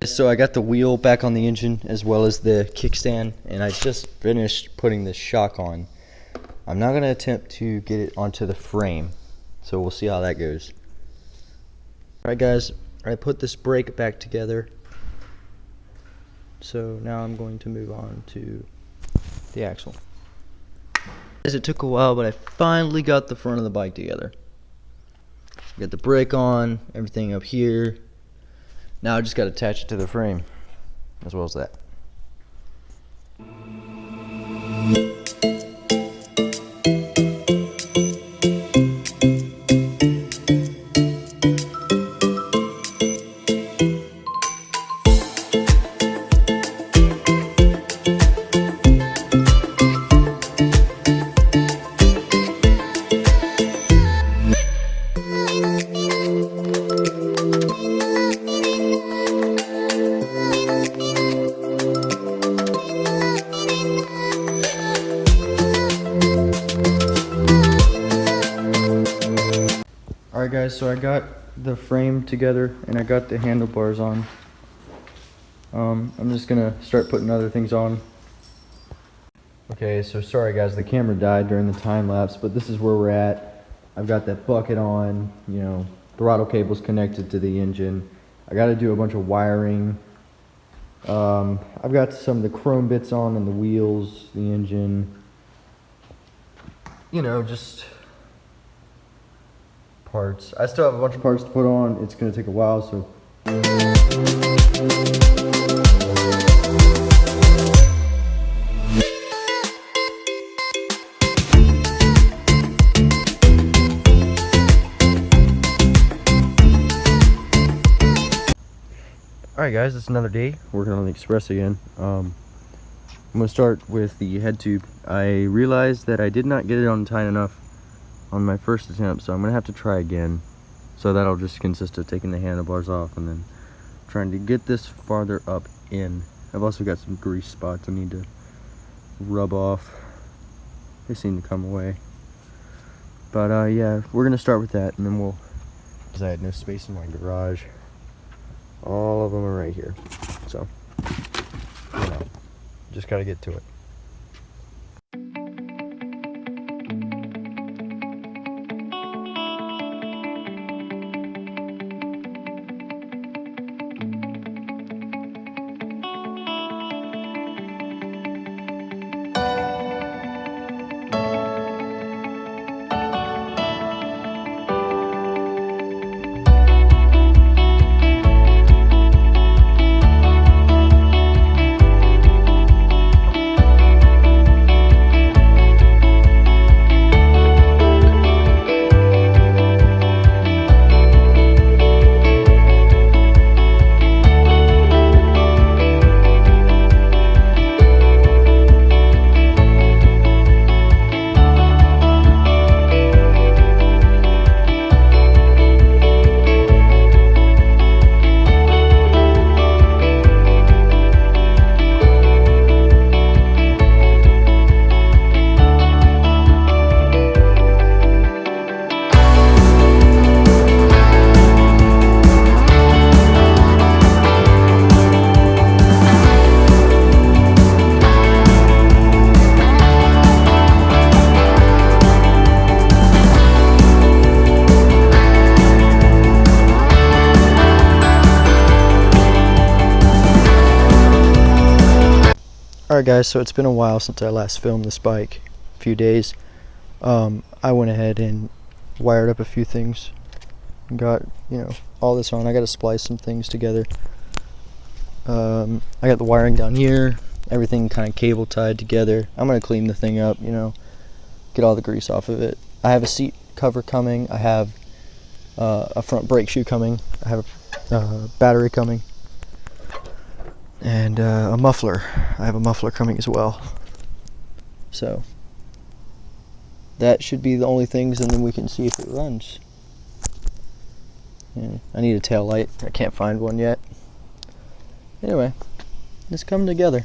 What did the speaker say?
So I got the wheel back on the engine as well as the kickstand, and I just finished putting the shock on. I'm not going to attempt to get it onto the frame, so we'll see how that goes. Alright guys, I put this brake back together, so now I'm going to move on to the axle. It took a while, but I finally got the front of the bike together. Got the brake on, everything up here. Now I just got to attach it to the frame, as well as that. Alright guys, so I got the frame together and I got the handlebars on. I'm just gonna start putting other things on. Okay, so sorry guys, the camera died during the time lapse, but this is where we're at. I've got that bucket on, you know, throttle cable's connected to the engine. I gotta do a bunch of wiring. I've got some of the chrome bits on and the wheels, the engine. You know, just parts. I still have a bunch of parts to put on. It's going to take a while, so. Alright guys, it's another day working on the Express again. I'm going to start with the head tube. I realized that I did not get it on tight enough on my first attempt, so I'm gonna have to try again. So that'll just consist of taking the handlebars off and then trying to get this farther up in. I've also got some grease spots I need to rub off. They seem to come away. But yeah, we're gonna start with that, and then we'll, because I had no space in my garage. All of them are right here, so you know, just gotta get to it. Alright guys, so it's been a while since I last filmed this bike, a few days. I went ahead and wired up a few things, got, you know, all this on. I got to splice some things together. I got the wiring down here, everything kind of cable tied together. I'm going to clean the thing up, you know, get all the grease off of it. I have a seat cover coming, I have a front brake shoe coming, I have a battery coming, and a muffler. I have a muffler coming as well. So that should be the only things, and then we can see if it runs. Yeah, I need a tail light. I can't find one yet. Anyway, it's coming together.